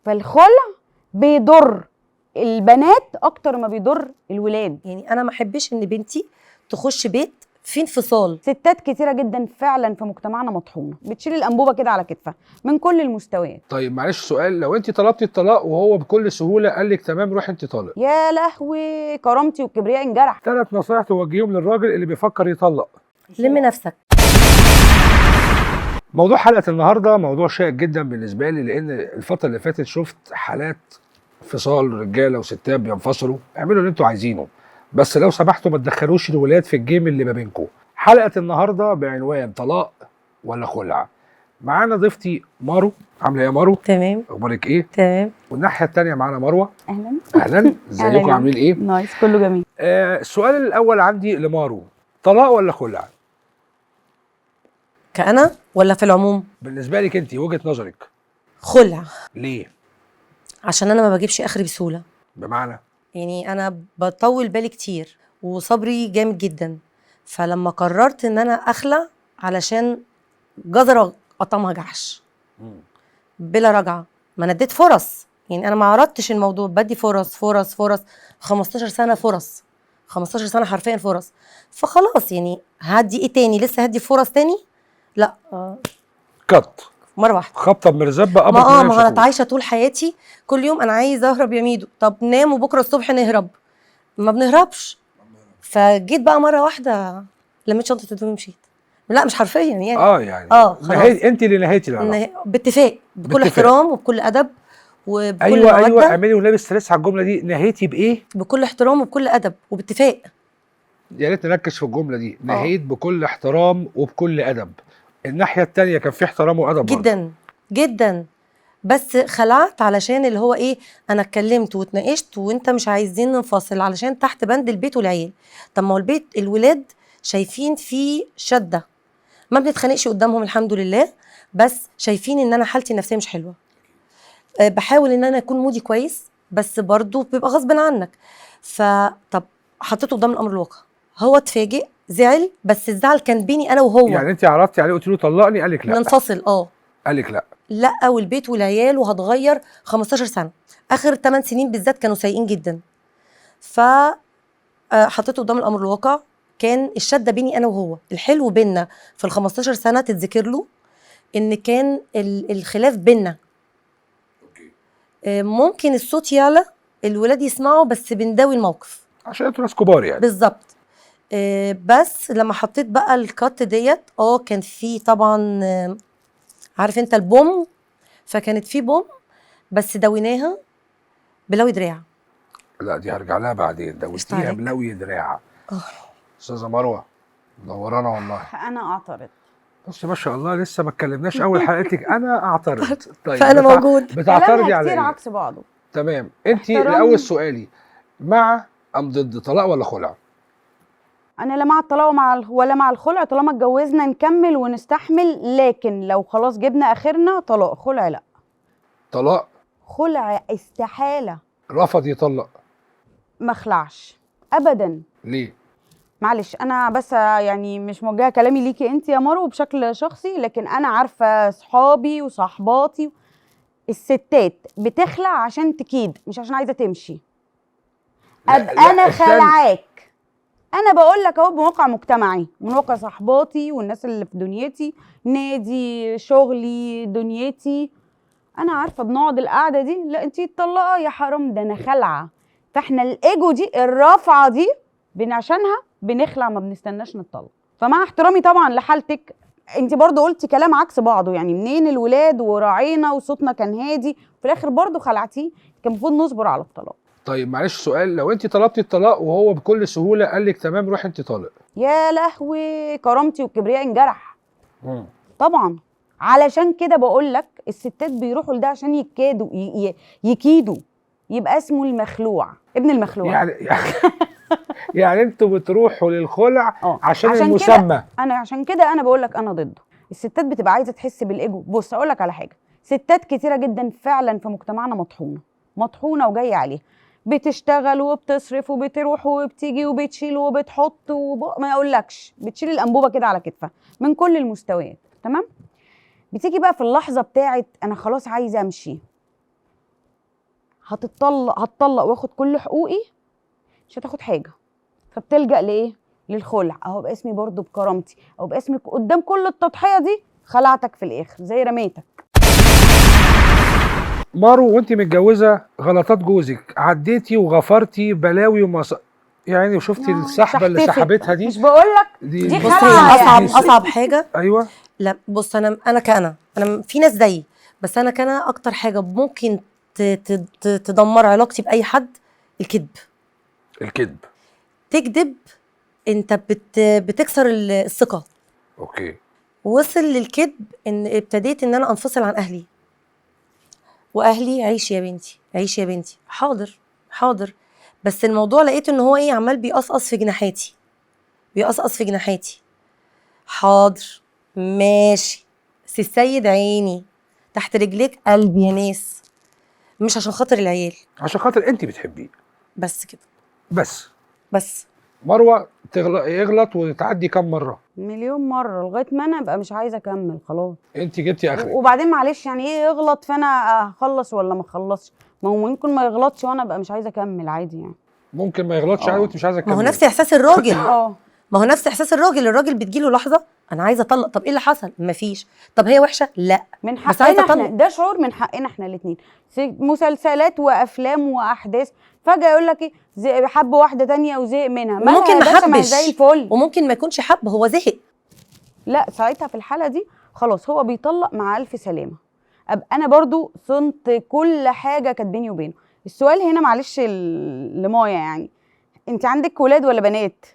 فالخلع بيضر البنات اكتر ما بيضر الولاد. يعني انا ما احبش ان بنتي تخش بيت في انفصال. ستات كتيره جدا فعلا في مجتمعنا مطحونه، بتشيل الانبوبه كده على كتفها من كل المستويات. طيب معلش سؤال، لو انت طلبتي الطلاق وهو بكل سهوله قال لك تمام روح انت طالق، يا لهوي كرامتي والكبرياء انجرح. 3 نصايح توجهيهم للراجل اللي بيفكر يطلق. لم نفسك. موضوع حلقه النهارده موضوع شائك جدا بالنسبه لي، لان الفتره اللي فاتت شفت حالات انفصال رجاله وستات بينفصلوا. اعملوا اللي انتوا عايزينه، بس لو سمحتوا ما تدخلوش الولاد في الجيم اللي ما بينكم. حلقه النهارده بعنوان طلاق ولا خلع. معانا ضيفتي مارو. عامله ايه يا مارو؟ تمام. اخبارك ايه؟ تمام. والناحيه الثانيه معانا مروه. اهلا اهلا، ازيكم عاملين ايه؟ نايس، كله جميل. السؤال الاول عندي لمارو، طلاق ولا خلع؟ كأنا ولا في العموم؟ بالنسبه لك انت وجهه نظرك. خلع. ليه؟ عشان انا ما بجيبش اخري بسهوله. بمعنى؟ يعني انا بطول بالي كتير وصبري جامد جدا، فلما قررت ان انا اخلع علشان جزره قطمها جحش بلا رجعه. ما انا اديت فرص، يعني انا ما عرضتش الموضوع، بدي فرص فرص فرص. 15 سنه فرص، 15 سنه حرفيا فرص. فخلاص يعني هدي ايه تاني؟ لسه هدي فرص تاني؟ لا. كت مره واحده خبطه مرزبه ما ما انا عايشه طول حياتي كل يوم انا عايزه اهرب يا ميدو. طب نام وبكره الصبح نهرب. ما بنهربش. فجيت بقى مره واحده لميت شنطه هدومي ومشيت. لا مش حرفيا يعني. يعني خلاص. انت اللي نهيتي العلاقه باتفاق، بكل احترام وبكل ادب وبكل ايوه مودة. ايوه، اعملي ولابس ستريس على الجمله دي. نهيتي بايه؟ بكل احترام وبكل ادب وباتفاق. يا ريت نركز في الجمله دي. نهيت بكل احترام وبكل ادب. الناحيه الثانيه كان في احترام وادب جدا برضه. جدا. بس خلعت علشان اللي هو ايه، انا اتكلمت واتناقشت وانت مش عايزين ننفصل علشان تحت بند البيت والعيال. طب ما هو البيت الولاد شايفين فيه شده، ما بنتخانقش قدامهم الحمد لله، بس شايفين ان انا حالتي النفسيه مش حلوه. بحاول ان انا اكون مودي كويس بس برضو بيبقى غصب عنك. فطب حطيته قدام الامر الواقع، هو اتفاجئ زعل، بس الزعل كان بيني انا وهو. يعني انت عرضتي عليه قلت له طلقني قال لك لا؟ ننفصل. قال لك لا؟ لا، والبيت والعيال وهتغير. 15 سنه، اخر 8 سنين بالذات كانوا سيئين جدا. ف حطيته قدام الامر الواقع. كان الشده بيني انا وهو. الحلو بينا في ال 15 سنه تتذكر له ان كان الخلاف بينا. ممكن الصوت يعلى الولاد يسمعوا بس بنداوي الموقف عشان انتوا ناس كبار يعني. بالظبط. بس لما حطيت بقى الكات ديت كان في طبعا عارف انت البوم، فكانت في بوم بس دويناها بلوي دراع. لا دي هرجع لها بعدين. دويتيها بلوي دراع. استاذه مروه منورانا والله. انا اعترض. بصي ما شاء الله لسه ما اتكلمناش اول حلقتك. انا اعترض. طيب فانا موجود. بتعترضي على كتير ايه؟ عكس بعضه. تمام. انت الاول سؤالي، مع ام ضد طلاق ولا خلع؟ انا لا مع الطلاق ولا مع الخلع. طالما اتجوزنا نكمل ونستحمل، لكن لو خلاص جبنا اخرنا طلاق. خلع لا. طلاق؟ خلع استحاله. رفض يطلق؟ ما خلعش ابدا. ليه؟ معلش انا بس يعني مش موجهه كلامي ليكي انت يا مارو بشكل شخصي، لكن انا عارفه صحابي وصحباتي الستات بتخلع عشان تكيد، مش عشان عايزه تمشي. انا خلعاك. انا بقول لك اهو بموقع مجتمعي، من واقع صحباتي والناس اللي في دنيتي، نادي، شغلي، دنيتي. انا عارفه بنقعد القعده دي، لا انتي مطلقه يا حرام، ده انا خلعه. فاحنا الايجو دي الرافعه دي عشانها بنخلع، ما بنستناش نتطلق. فمع احترامي طبعا لحالتك، انت برضو قلتي كلام عكس بعضه. يعني منين الولاد وراعينا وصوتنا كان هادي، في الاخر برضو خلعتيه. كان المفروض نصبر على الطلاق. طيب معلش سؤال، لو انت طلبتي الطلاق وهو بكل سهوله قال لك تمام روح انت طالق، يا لهوي كرامتي والكبرياء انجرح. طبعا. علشان كده بقول لك الستات بيروحوا لده عشان يكيدوا يبقى اسمه المخلوع، ابن المخلوع. يعني انتوا بتروحوا للخلع عشان المسمى. عشان كده انا بقول لك انا ضده. الستات بتبقى عايزه تحس بالايجو. بص اقول لك على حاجه، ستات كتيره جدا فعلا في مجتمعنا مطحونه وجايه عليها. بتشتغل وبتصرف وبتروح وبتيجي وبتشيل وبتحط ما اقولكش بتشيل الانبوبه كده على كتفها من كل المستويات. تمام. بتيجي بقى في اللحظه بتاعت انا خلاص عايزه امشي، هتطلق واخد كل حقوقي، مش هتاخد حاجه. فبتلجأ لايه؟ للخلع، اهو باسمي برضو بكرامتي، او باسمي قدام كل التضحيه دي خلعتك في الاخر زي رميتك. مارو، وانت متجوزه غلطات جوزك عديتي وغفرتي بلاوي يعني وشفتي السحبه اللي شحتفت. سحبتها دي. مش بقول لك دي بص، خلعه هي يعني. اصعب حاجه. ايوه. لا بص، انا في ناس زيي، بس انا اكتر حاجه ممكن تدمر علاقتي باي حد الكذب. الكذب. تكذب انت بتكسر الثقه. اوكي. وصل للكذب ان ابتديت ان انا انفصل عن اهلي، واهلي عيشي يا بنتي عيشي يا بنتي، حاضر حاضر. بس الموضوع لقيت ان هو ايه، عمال بيقصقص في جناحاتي، بيقصقص في جناحاتي. حاضر ماشي سي السيد، عيني تحت رجليك قلبي يا ناس، مش عشان خاطر العيال، عشان خاطر انت بتحبيه بس كده. بس. بس مروه يغلط وتعدي كم مره؟ مليون مره لغايه ما انا ابقى مش عايزه اكمل خلاص. انت جبتي اخرك. وبعدين معلش يعني ايه يغلط فانا اخلص ولا ما اخلصش؟ ما هو ممكن ما يغلطش وانا ابقى مش عايزه اكمل عادي يعني. ممكن ما يغلطش عادي وانت مش عايزه ما تكملي. هو نفس احساس الراجل. اه ما هو نفس احساس الراجل بتجيله لحظه انا عايزه اطلق. طب ايه اللي حصل؟ مفيش. طب هي وحشه؟ لا. من بس عايزه حقنا احنا، اطلق. ده شعور من حقنا احنا الاثنين. مسلسلات وافلام واحداث فجاه يقول لك ايه، حب واحده تانية وزهق منها. ممكن ما حبش، زي الفل. وممكن ما يكونش حب، هو زهق. لا ساعتها في الحاله دي خلاص هو بيطلق مع الف سلامه. ابقى انا برضو صنت كل حاجه كانت بيني وبينه. السؤال هنا معلش لمايا، يعني انت عندك ولاد ولا بنات؟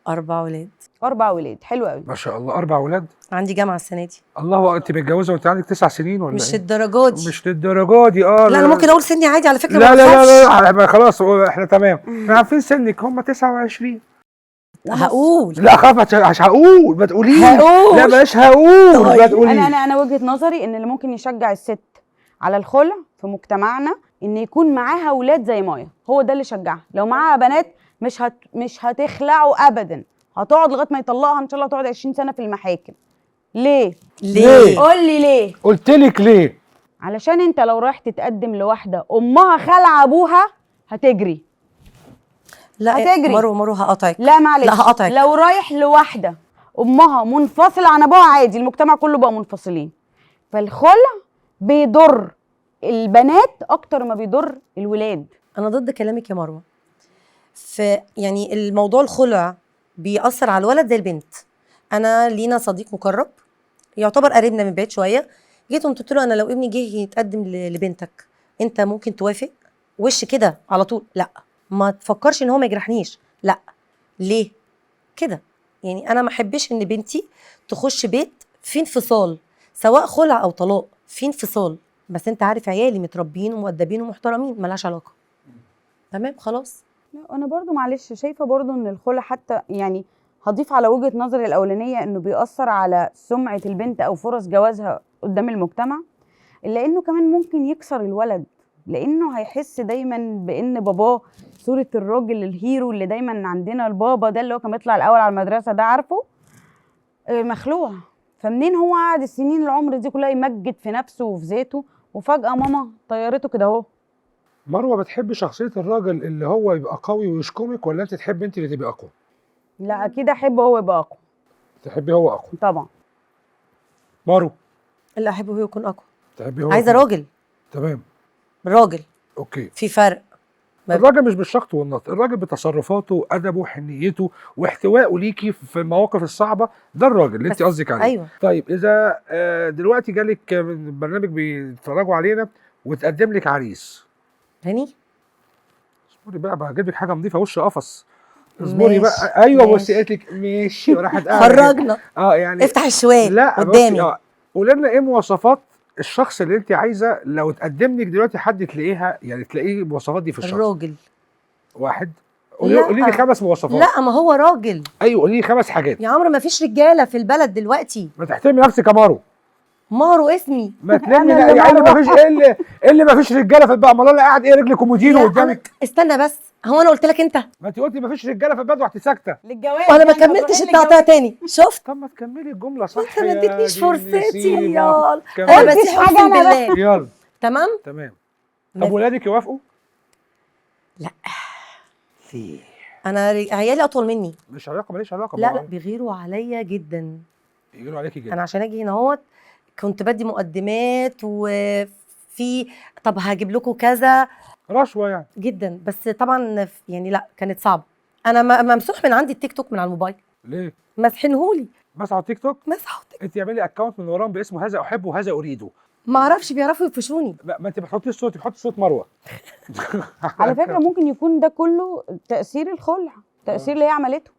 4 ولاد. 4 ولاد، حلو قوي. ما شاء الله 4 ولاد. عندي جامعه السنه دي. الله، انت متجوزه وانت عندك 9 سنين ولا مش ايه؟ الدرجات دي. مش للدرجه دي. اه لا انا ممكن اقول سني عادي على فكره. لا ما لا بخافش. لا لا خلاص احنا تمام. احنا عارفين سنك هم 29. هقول. لا خاف مش هقول، ما تقوليش. هقول. لا بلاش هقول، ما تقوليش. انا وجهه نظري ان اللي ممكن يشجع الست على الخلع في مجتمعنا ان يكون معاها اولاد زي مايا، هو ده اللي شجعها. لو معاها بنات مش هتخلعوا ابدا، هتقعد لغايه ما يطلقها ان شاء الله، تقعد 20 سنه في المحاكم. ليه؟ قول لي ليه. قلت لك ليه. علشان انت لو رايح تتقدم لواحده امها خلع ابوها هتجري. لا هتجري. مرو هقطعك. لا معلش، لا هقطعك. لو رايح لواحده امها منفصله عن ابوها عادي، المجتمع كله بقى منفصلين. فالخلع بيضر البنات اكتر ما بيضر الولاد. انا ضد كلامك يا مروه. يعني الموضوع الخلع بيأثر على الولد زي البنت. انا لينا صديق مقرب يعتبر قريبنا من بعيد شويه، جيت قلت له انا لو ابني جه يتقدم لبنتك انت ممكن توافق؟ وش كده على طول لا، ما تفكرش ان هو ما يجرحنيش. لا ليه كده؟ يعني انا ما احبش ان بنتي تخش بيت في انفصال، سواء خلع او طلاق، في انفصال. بس انت عارف عيالي متربيين ومؤدبين ومحترمين، ملهاش علاقه. تمام خلاص. انا برضو معلش شايفه برضو ان الخلع حتى يعني هضيف على وجهه نظري الاولانيه انه بيأثر على سمعه البنت او فرص جوازها قدام المجتمع، الا انه كمان ممكن يكسر الولد، لانه هيحس دايما بان باباه صوره الراجل الهيرو اللي دايما عندنا، البابا ده اللي هو كان بيطلع الاول على المدرسه ده، عارفه مخلوع. فمنين هو قعد السنين العمر دي كلها يمجد في نفسه وفي ذاته، وفجاه ماما طيرته كده اهو. مروه بتحبي شخصيه الراجل اللي هو يبقى قوي ويشكمك، ولا انت تحبي انت اللي تبقي اقوى؟ لا اكيد احب هو يبقى اقوى. تحبي هو اقوى طبعا. اللي احبه هو يكون اقوى. تحبي هو عايزه أقوى. راجل. تمام. راجل. اوكي. في فرق. الراجل مش بالشخط والنط، الراجل بتصرفاته وادبه وحنيته واحتوائه ليكي في المواقف الصعبه، ده الراجل اللي انت قصدك عليه. ايوه. طيب اذا دلوقتي جالك من برنامج بيتفرجوا علينا وتقدم لك عريس، هاني اصبري بقى هجيب لك حاجه نظيفه وش قفص. اصبري بقى. ايوه بصي قالت لك ماشي وراحت قاعده. خرجنا. يعني افتح الشوال لا قدامي. قولي لنا ايه مواصفات الشخص اللي انت عايزه لو تقدم لك دلوقتي حد تلاقيها، يعني تلاقيه المواصفات دي في الشخص. الراجل. واحد. قولي لي 5 مواصفات. لا ما هو راجل. ايوه قولي لي 5 حاجات. يا عمرو ما فيش رجاله في البلد دلوقتي. ما تحترمي نفسك يا مارو. مارو اسمي. ما تلمي يعني ما فيش ايه اللي ما فيش رجاله في البلد. امال انا قاعد ايه رجل كومودينو قدامك؟ استنى بس، هو انا قلت لك انت؟ ما انت قلتي ما فيش رجاله في البلد ورحتي ساكته للجواز. وانا ما كملتش التقطيع تاني. شفت؟ طب ما تكملي الجمله صح. انت ما اديتنيش فرصتي. يلا انا بس حاجه انا بالله. يلا. تمام. طب ولادك يوافقوا؟ لا. ليه؟ انا عيالي اطول مني. مش علاقه، ماليش علاقه. لا بيغيروا عليا جدا. يجيروا عليكي جدا. انا عشان اجي هنا اهوت كنت بدي مقدمات وفي طب هجيب لكم كذا رشوه يعني جدا، بس طبعا يعني لا كانت صعبه. انا ممسوح من عندي التيك توك من على الموبايل. ليه؟ مسحينهولي. بس على التيك توك؟ مسحوا. انت اعملي اكونت من وراهم باسمه هذا احبه وهذا اريده. ما اعرفش بيعرفوا يقفشوني. ما انت بتحطيش صوت، بتحطي صوت مروه. على فكره ممكن يكون ده كله تاثير الخلع، تاثير اللي هي عملته،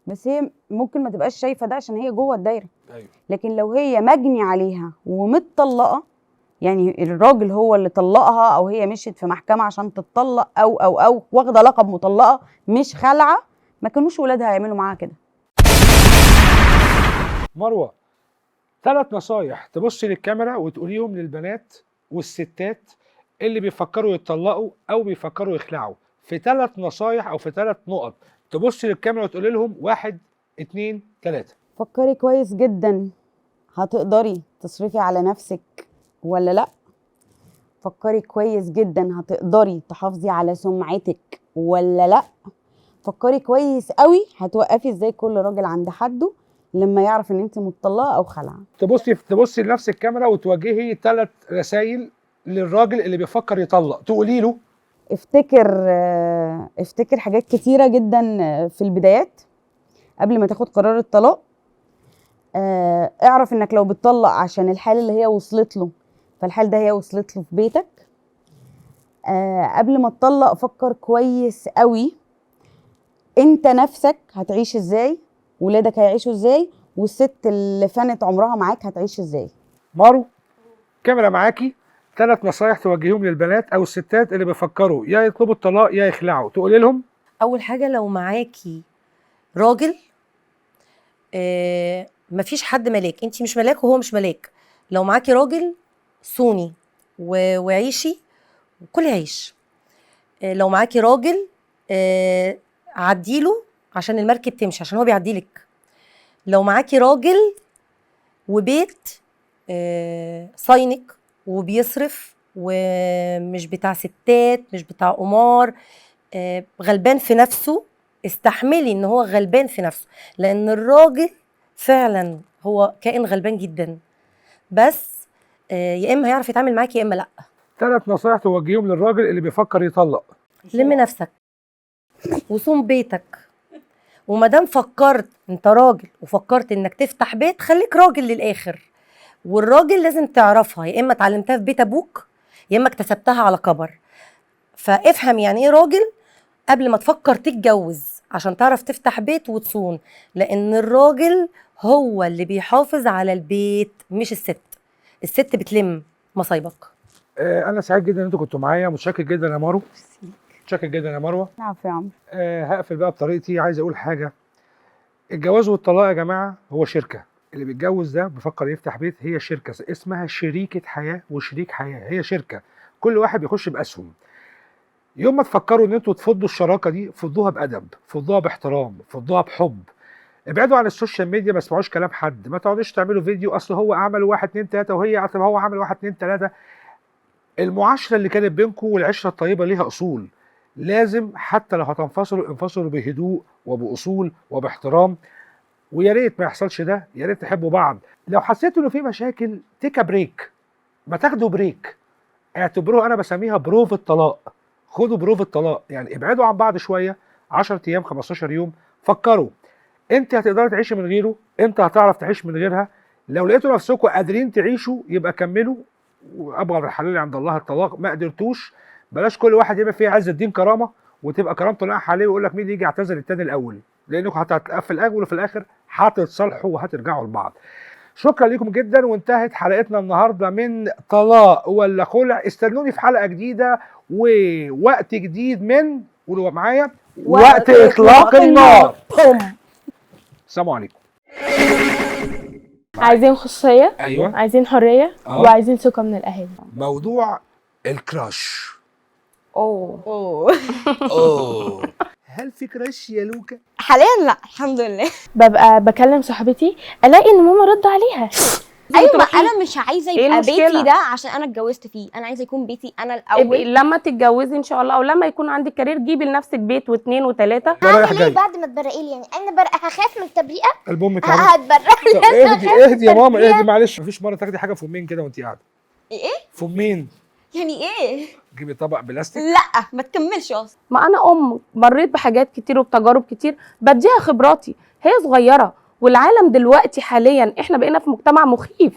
بس هي ممكن ما تبقاش شايفه ده عشان هي جوه الدايره. ايوه. لكن لو هي مجني عليها ومتطلقه، يعني الراجل هو اللي طلقها او هي مشيت في محكمه عشان تتطلق او واخده لقب مطلقه مش خلعه، ما كانوش ولادها هيعملوا معاها كده. مروه، 3 نصايح تبصي للكاميرا وتقوليهم للبنات والستات اللي بيفكروا يتطلقوا او بيفكروا يخلعوا، في 3 نصايح او في 3 نقط تبصي للكاميرا وتقولي لهم 1 2 3. فكري كويس جدا، هتقدري تصرفي على نفسك ولا لا؟ فكري كويس جدا، هتقدري تحافظي على سمعتك ولا لا؟ فكري كويس قوي، هتوقفي ازاي كل راجل عند حده لما يعرف ان انت مطلقه او خلعه. تبصي لنفس الكاميرا وتوجهي 3 رسائل للراجل اللي بيفكر يطلق، تقولي له افتكر حاجات كتيره جدا في البدايات قبل ما تاخد قرار الطلاق. اعرف انك لو بتطلق عشان الحال اللي هي وصلت له، فالحال ده هي وصلت له في بيتك. قبل ما تطلق فكر كويس قوي انت نفسك هتعيش ازاي، ولادك هيعيشوا ازاي، والست اللي فانت عمرها معاك هتعيش ازاي. مارو، كاميرا معاكي، 3 نصايح توجهيهم للبنات او الستات اللي بيفكروا يا يطلبوا الطلاق يا يخلعوا، تقولي لهم. اول حاجه لو معاكي راجل، مفيش حد ملاك، انت مش ملاك وهو مش ملاك. لو معاكي راجل صوني وعيشي وكلي عيش. لو معاكي راجل عديله عشان المركب تمشي، عشان هو بيعديلك. لو معاكي راجل وبيت صاينك وبيصرف ومش بتاع ستات، مش بتاع قمار، غلبان في نفسه، استحملي ان هو غلبان في نفسه، لان الراجل فعلا هو كائن غلبان جدا، بس يا اما هيعرف يتعامل معاكي يا اما لا. 3 نصايح توجهيهم للراجل اللي بيفكر يطلق. لم نفسك وصوم بيتك، ومادام فكرت انت راجل وفكرت انك تفتح بيت، خليك راجل للاخر. والراجل لازم تعرفها، يا اما اتعلمتها في بيت ابوك يا اما اكتسبتها على كبر. فافهم يعني ايه راجل قبل ما تفكر تتجوز، عشان تعرف تفتح بيت وتصون، لان الراجل هو اللي بيحافظ على البيت مش الست. الست بتلم مصايبك. انا سعيد جدا ان انتوا كنتوا معايا، متشكر جدا يا مارو. متشكر جدا يا مروه. عفوا يا عمرو. هقفل بقى بطريقتي، عايز اقول حاجه. الجواز والطلاق يا جماعه هو شركه، اللي بيتجوز ده بيفكر يفتح بيت، هي شركه اسمها شريكه حياه وشريك حياه، هي شركه كل واحد بيخش باسهم. يوم ما تفكروا ان انتوا تفضوا الشراكه دي، فضوها بادب، فضوها باحترام، فضوها بحب. ابعدوا عن السوشيال ميديا، ما تسمعوش كلام حد، ما تقعدوش تعملوا فيديو اصل هو عمل 1 2 3 وهي اصل هو عمل 1 2 3. المعاشره اللي كانت بينكم والعشره الطيبه ليها اصول، لازم حتى لو هتنفصلوا انفصلوا بهدوء وباصول وباحترام. ويا ريت ما يحصلش ده، يا ريت تحبوا بعض. لو حسيتوا انه في مشاكل تيكا بريك، ما تاخدوا بريك، اعتبروها انا بسميها بروف الطلاق. خدوا بروف الطلاق، يعني ابعدوا عن بعض شويه 10 ايام 15 يوم، فكروا انت هتقدري تعيشي من غيره، انت هتعرف تعيش من غيرها. لو لقيتوا نفسكم قادرين تعيشوا يبقى كملوا، وابغض الحلال عند الله الطلاق. ما قدرتوش بلاش كل واحد يبقى فيه عز الدين كرامه وتبقى كرامته ناقحه عليه ويقول لك مين يجي يعتذر التاني الاول، لانكم هتتقفل الاول وفي الاخر هتتصالحوا وهترجعوا لبعض. شكرا لكم جدا، وانتهت حلقتنا النهارده من طلاق ولا خلع. استنوني في حلقه جديده ووقت جديد من، قولوا معايا، وقت اطلاق النار. السلام عليكم. عايزين خصوصية، ايوه، عايزين حرية، وعايزين ثقة من الأهالي. موضوع الكراش. اوه هل في كراش يا لوكا؟ حاليا لا الحمد لله. ببقى بكلم صاحبتي الاقي ان ماما رد عليها، ايوه، ما بتروحي- انا مش عايزه إيه يبقى المشكلة؟ بيتي ده عشان انا اتجوزت فيه، انا عايزه يكون بيتي انا الاول. لما تتجوزي ان شاء الله او لما يكون عندك كارير جيبي لنفسك بيت واثنين وثلاثه. ده رايح اعمل جاي. ايه بعد ما تبرقي لي؟ يعني انا هخاف من التبريئه؟ قلب امك عامل. هتبرق طب اهدي يا ماما، اهدي معلش. مفيش مره تاخدي حاجه فمين كده وانت قاعده؟ ايه فمين؟ يعني ايه؟ جيبي طبق بلاستيك. لا ما تكملش اصلا. ما انا مريت بحاجات كتير وبتجارب كتير بديها خبراتي. هي صغيره والعالم دلوقتي حاليا احنا بقينا في مجتمع مخيف.